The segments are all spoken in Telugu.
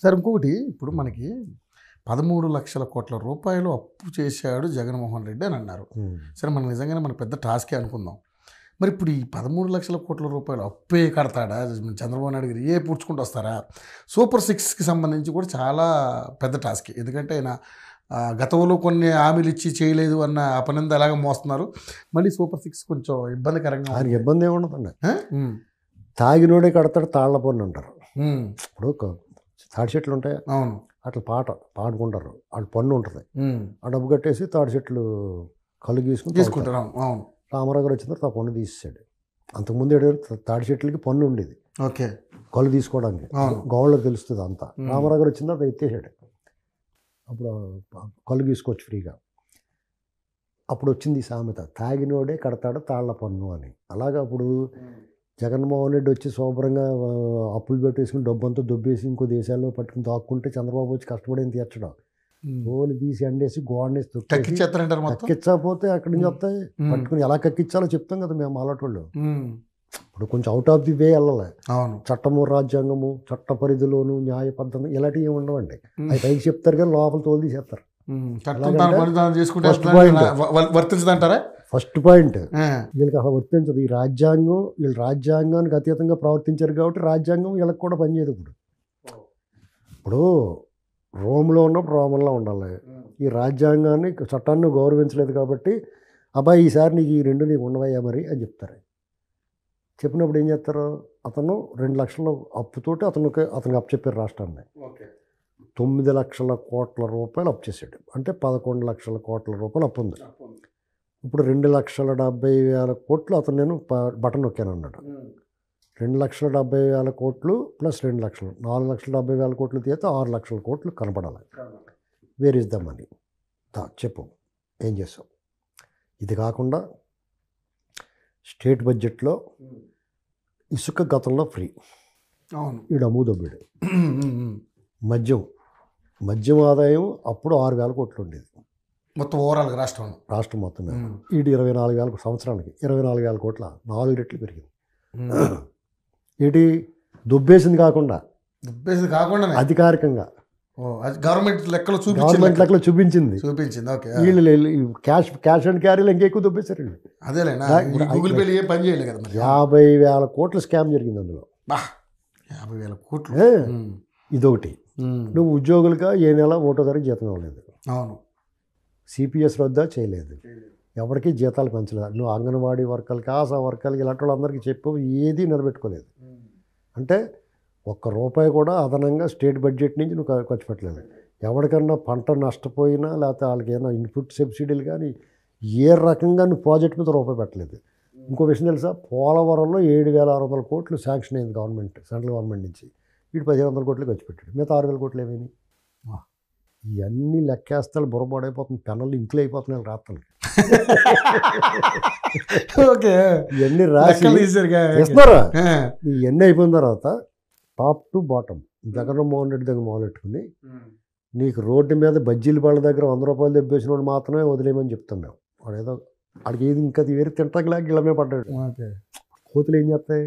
సార్ ఇంకొకటి ఇప్పుడు మనకి 13,00,00,000 రూపాయలు అప్పు చేశాడు జగన్మోహన్ రెడ్డి అని అన్నారు. సరే మనం నిజంగానే మన పెద్ద టాస్కే అనుకుందాం. మరి ఇప్పుడు ఈ 13,00,00,000 రూపాయలు అప్పే కడతాడా చంద్రబాబు నాయుడు గారు? ఏ పూడ్చుకుంటూ వస్తారా? సూపర్ 6కి సంబంధించి కూడా చాలా పెద్ద టాస్క్. ఎందుకంటే ఆయన గతంలో కొన్ని హామీలు ఇచ్చి చేయలేదు అన్న అపనింద ఎలాగ మోస్తున్నారు. మళ్ళీ సూపర్ 6 కొంచెం ఇబ్బందికరంగా. ఆయనకి ఇబ్బంది ఏముండదండి. తాగినోడే కడతాడు తాళ్ల పన్ను అంటారు. ఇప్పుడు తాడి చెట్లు ఉంటాయి, అవును, అట్లా పాడుకుంటారు, వాళ్ళు పన్ను ఉంటుంది, ఆ డబ్బు కట్టేసి తాడి చెట్లు కళ్ళు తీసుకుంటారు. అవును, రామారావు గారు వచ్చిన తర్వాత ఆ పన్ను తీసేసాడు. అంతకుముందు తాడి చెట్లకి పన్ను ఉండేది, ఓకే, కళ్ళు తీసుకోవడానికి. గవర్నర్ తెలుస్తుంది అంతా. రామారావు గారు వచ్చిన తర్వాత ఎత్తేసాడు. అప్పుడు కళ్ళు తీసుకోవచ్చు ఫ్రీగా. అప్పుడు వచ్చింది ఈ సామెత, తాగినోడే కడతాడు తాళ్ల పన్ను అని. అలాగా అప్పుడు జగన్మోహన్ రెడ్డి వచ్చి శుభ్రంగా అప్పులు పెట్టేసుకుని డబ్బంతా దొబ్బేసి ఇంకో దేశాల్లో పట్టుకుని దాక్కుంటే చంద్రబాబు వచ్చి కష్టపడేది తీర్చడం. తోలు తీసి ఎండేసి గోడనేసి కక్కించకపోతే అక్కడి నుంచి వస్తాయి. పట్టుకుని ఎలా కక్కించాలో చెప్తాం కదా మేము అలాంటి. ఇప్పుడు కొంచెం అవుట్ ఆఫ్ ది వే వెళ్ళాలి. చట్టము, రాజ్యాంగము, చట్ట పరిధిలోను, న్యాయ పద్ధతి ఇలాంటివి ఏమి ఉండవండి. అవి పైకి చెప్తారు కానీ లోపల తోలు తీసేస్తారు. ఫస్ట్ పాయింట్ వీళ్ళకి అసలు వర్తించదు. ఈ రాజ్యాంగం వీళ్ళు రాజ్యాంగానికి అతీతంగా ప్రవర్తించారు కాబట్టి రాజ్యాంగం వీళ్ళకి కూడా పనిచేయదు. ఇప్పుడు రోమ్లో ఉన్నప్పుడు రోమన్లో ఉండాలి. ఈ రాజ్యాంగాన్ని చట్టాన్ని గౌరవించలేదు కాబట్టి అబ్బాయి ఈసారి నీకు ఈ రెండు నీకు ఉండవయ్యా మరి అని చెప్తారు. చెప్పినప్పుడు ఏం చేస్తారు, అతను 2 లక్షల అప్పుతోటి అతనికి అప్పచెప్పారు రాష్ట్రాన్ని. 9 లక్షల కోట్ల రూపాయలు అప్పు చేశాడు. అంటే 11 లక్షల కోట్ల రూపాయలు అప్పు ఉంది. ఇప్పుడు 2,70,000 కోట్లు అతను నేను బటన్ నొక్కాను అన్నాడు. 2,70,000 కోట్లు ప్లస్ 2 లక్షలు, 4,70,000 కోట్లు తీస్తే 6 లక్షల కోట్లు కనపడాలి. Where is the money? చెప్పు ఏం చేసావు? ఇది కాకుండా స్టేట్ బడ్జెట్లో ఇసుక గతంలో ఫ్రీ, ఈడు అమ్ముదొబ్బిడు. మద్యం ఆదాయం అప్పుడు 6,000 కోట్లు ఉండేది మొత్తం ఓవరాల్ రాష్ట్రం మొత్తం మీద. ఈడు 24,000 సంవత్సరానికి 24,000 కోట్ల 4 రెట్లు పెరిగింది. ఏంటి దుబ్బేసింది కాకుండా అధికారికంగా గవర్నమెంట్ లెక్కలో చూపించింది. వీళ్ళు క్యాష్ అండ్ క్యారీలు ఇంకెక్కువ దుబ్బేశారు. 50,000 కోట్ల స్కామ్ జరిగింది అందులో. 50,000 కోట్లు. ఇదొకటి. నువ్వు ఉద్యోగులుగా ఏ నెల 1వ తారీఖు జీతం ఇవ్వలేదు. అవును. సిపిఎస్ రద్దా చేయలేదు. ఎవరికి జీతాలు పెంచలేదు. నువ్వు అంగన్వాడీ వర్కర్లకి, ఆశా వర్కర్లకి, ఇలాంటి వాళ్ళందరికీ చెప్పు, ఏది నిలబెట్టుకోలేదు. అంటే ₹1 కూడా అదనంగా స్టేట్ బడ్జెట్ నుంచి నువ్వు ఖర్చు పెట్టలేదు. ఎవరికన్నా పంట నష్టపోయినా లేకపోతే వాళ్ళకి ఏమైనా ఇన్పుట్ సబ్సిడీలు కానీ ఏ రకంగా నువ్వు ప్రాజెక్ట్ మీద ₹1 పెట్టలేదు. ఇంకో విషయం తెలుసా, పోలవరంలో 7,600 కోట్లు శాంక్షన్ అయింది గవర్నమెంట్, సెంట్రల్ గవర్నమెంట్ నుంచి. వీడు 1,500 కోట్లు ఖర్చు పెట్టాడు. మిగతా 6,000 కోట్లు ఏమైనా? ఇవన్నీ లెక్కేస్తాలు బుర్రబోడైపోతుంది, పెన్నులు ఇంక్లు అయిపోతున్నాయి రాత్రులు. ఇవన్నీ రాసి ఇస్తున్నారా? ఇవన్నీ అయిపోయిన తర్వాత top to bottom Jaganmohan Reddy దగ్గర మొదలెట్టుకుని నీకు రోడ్డు మీద బజ్జీల వాళ్ళ దగ్గర ₹100 దెబ్బేసిన వాడు మాత్రమే వదిలేయమని చెప్తాం మేము. వాడు ఏదో వాడికి ఏది ఇంకా వేరే తింటలాగా గిళ్ళమే పడ్డాడు. కోతులు ఏం చేస్తాయి,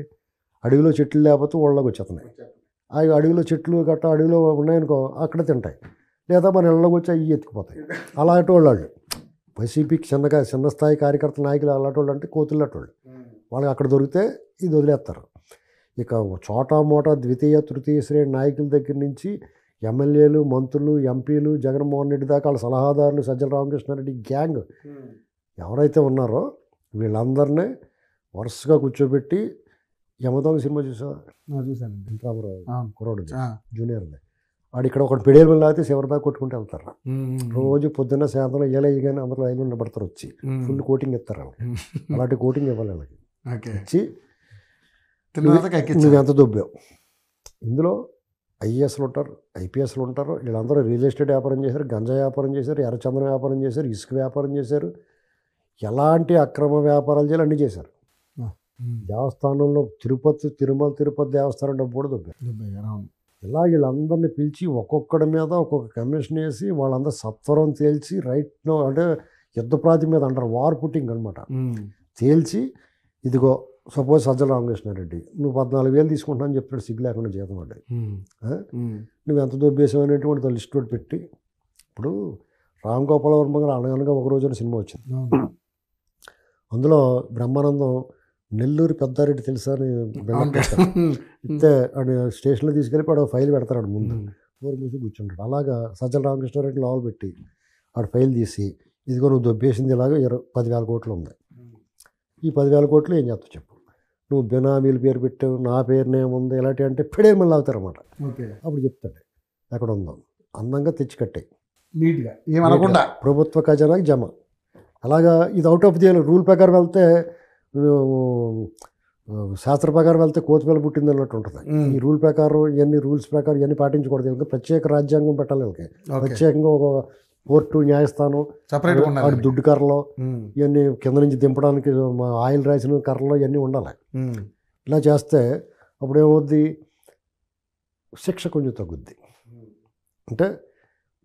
అడవిలో చెట్లు లేకపోతే ఊళ్ళలోకి వచ్చేస్తున్నాయి. అవి అడవిలో చెట్లు గట్ట అడవిలో ఉన్నాయనుకో అక్కడ తింటాయి, లేదా మన ఇళ్ళలోకి వచ్చి అవి ఎత్తుకుపోతాయి. అలాంటి వాళ్ళు వైసీపీకి చిన్న స్థాయి కార్యకర్తల నాయకులు అలాంటి వాళ్ళు అంటే కోతులు అటువంటి వాళ్ళకి అక్కడ దొరికితే ఇది వదిలేస్తారు. ఇక చోటా మోటా ద్వితీయ తృతీయ శ్రేణి నాయకుల దగ్గర నుంచి ఎమ్మెల్యేలు, మంత్రులు, ఎంపీలు, జగన్మోహన్ రెడ్డి దాకా వాళ్ళ సలహాదారులు, సజ్జల రామకృష్ణారెడ్డి గ్యాంగ్ ఎవరైతే ఉన్నారో వీళ్ళందరినీ వరుసగా కూర్చోబెట్టి యమదొంగ సినిమా చూసానండి, రామారావు కుర్రోడు జూనియర్ది. వాడు ఇక్కడ ఒకటి పెడేలు లాగితే చివరిదాకా కొట్టుకుంటూ వెళ్తారు. రోజు పొద్దున్న సాయంత్రం ఏలయ్య కానీ అందరూ లైన్లో నిలబడతారు, వచ్చి ఫుల్ కోటింగ్ ఇస్తారు వాళ్ళకి. అలాంటి కోటింగ్ ఇవ్వాలి వాళ్ళకి. ఇచ్చి నువ్వు ఎంత దొబ్బావు. ఇందులో ఐఏఎస్లు ఉంటారు, ఐపీఎస్లు ఉంటారు. వీళ్ళందరూ రియల్ ఎస్టేట్ వ్యాపారం చేశారు, గంజా వ్యాపారం చేశారు, ఎర్రచందనం వ్యాపారం చేశారు, ఇసుక వ్యాపారం చేశారు, ఎలాంటి అక్రమ వ్యాపారాలు చేయాలి అన్నీ చేశారు. దేవస్థానంలో తిరుపతి దేవస్థానం డబ్బు కూడా దొబ్బారు. ఇలా వీళ్ళందరినీ పిలిచి ఒక్కొక్కడి మీద ఒక్కొక్క కమిషన్ వేసి వాళ్ళందరూ సత్వరం తేల్చి రైట్ అంటే యుద్ధ ప్రాతి మీద అంటారు, వార్ పుట్టింగ్ అనమాట, తేల్చి ఇదిగో సపోజ్ సజ్జల రామకృష్ణారెడ్డి నువ్వు 14,000 తీసుకుంటున్నా అని చెప్తాడు, సిగ్గు లేకుండా జీతం పడ్డాయి. నువ్వు ఎంత దొబ్బేసావు అనేటువంటి లిస్ట్ తోటి పెట్టి, ఇప్పుడు రామ్ గోపాల్ వర్మ గారు అనగనగా ఒక రోజున సినిమా వచ్చింది. అందులో బ్రహ్మానందం నెల్లూరు పెద్దారెడ్డి తెలుసా అని ఇస్తే ఆడు స్టేషన్లో తీసుకెళ్ళి ఆడు ఫైల్ పెడతాడు, ముందు డోర్ మూసి కూర్చుంటాడు. అలాగా సజ్జల రామకృష్ణారెడ్డి లోపల పెట్టి ఆడు ఫైల్ తీసి, ఇదిగో నువ్వు దొబ్బేసింది ఇలాగ 10,000 కోట్లు ఉంది, ఈ 10,000 కోట్లు ఏం చేస్తావు చెప్పు, నువ్వు బినామీల పేరు పెట్టావు, నా పేరునేముంది, ఇలాంటివి అంటే ఇప్పుడే మళ్ళీ అవుతారన్నమాట. అప్పుడు చెప్తాడు ఎక్కడ ఉందో అందంగా తెచ్చి కట్టాయి నీట్గా, ఏమనకుండా ప్రభుత్వ ఖజానాకి జమ. అలాగా ఇది అవుట్ ఆఫ్ ది రూల్ ప్రకారం వెళ్తే, శాస్త్ర ప్రకారం వెళ్తే కోతిపిల్ల పుట్టింది అన్నట్టు ఉంటుంది. ఈ రూల్ ప్రకారం ఇవన్నీ రూల్స్ ప్రకారం ఇవన్నీ పాటించకూడదు. ఇంకా ప్రత్యేక రాజ్యాంగం పెట్టాలి వీళ్ళకి, ప్రత్యేకంగా ఒక కోర్టు, న్యాయస్థానం, ఆడు దుడ్డు కర్రలో ఇవన్నీ కింద నుంచి దింపడానికి ఆయిల్ రాసిన కర్రలో ఇవన్నీ ఉండాలి. ఇలా చేస్తే అప్పుడు ఏమవుద్ది, శిక్ష కొంచెం తగ్గుద్ది. అంటే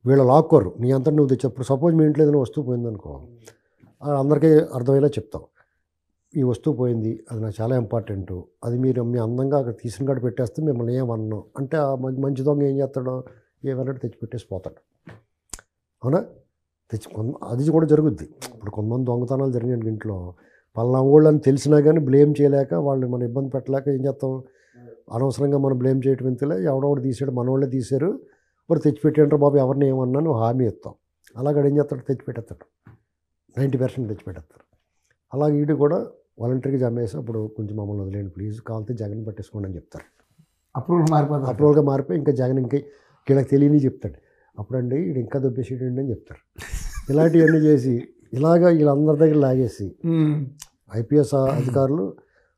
వీళ్ళ లాక్కోరు, నీ అంతా నువ్వు తెచ్చప్పుడు. సపోజ్ మీ ఇంట్లో ఏదైనా వస్తువు పోయిందనుకో, అందరికీ అర్థమయ్యేలా చెప్తావు, ఈ వస్తువు పోయింది, అది నాకు చాలా ఇంపార్టెంట్, అది మీరు మీ అందంగా అక్కడ తీసిన కాడ పెట్టేస్తే మిమ్మల్ని ఏమన్నాం అంటే, ఆ మంచి దొంగ ఏం చేస్తాడో, ఏమన్నట్టు తెచ్చి పెట్టేసి పోతాడు. అవునా? అది కూడా జరుగుద్ది. ఇప్పుడు కొంతమంది దొంగతనాలు జరిగిన ఇంట్లో పలానా వాళ్ళు అని తెలిసినా కానీ బ్లేమ్ చేయలేక, వాళ్ళు మనం ఇబ్బంది పెట్టలేక ఏం చేస్తాం, అనవసరంగా మనం బ్లేమ్ చేయటం ఇంతలే, ఎవడోడు తీసాడు, మన వాళ్ళే తీశారు, వాడు తెచ్చిపెట్టాడు బాబు, ఎవరిని ఏమన్నా నువ్వు హామీ ఇస్తాం. అలాగే ఏం చేస్తాడు, తెచ్చిపెట్టేస్తాడు, 90% తెచ్చిపెట్టేస్తారు. అలాగే వీడు కూడా వాలంటరీగా జమేసి, అప్పుడు కొంచెం మమ్మల్ని వదిలేండి ప్లీజ్, కావాలంటే జగన్ పట్టేసుకోండి అని చెప్తారు. అప్రూవల్గా మారిపోయి ఇంకా జగన్ ఇంకా వీళ్ళకి తెలియని చెప్తాడు. అప్పుడండి వీడు ఇంకా దొబ్బేసేటండి అని చెప్తారు. ఇలాంటివన్నీ చేసి ఇలాగా వీళ్ళందరి దగ్గర లాగేసి, ఐపీఎస్ అధికారులు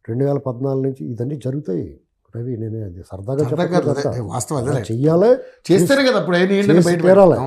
2014 నుంచి ఇదన్నీ జరుగుతాయి. రవి, నేను అది సరదాగా చెప్పాలి, వాస్తవం చెయ్యాలి, చేస్తేనే కదా తీరాలి.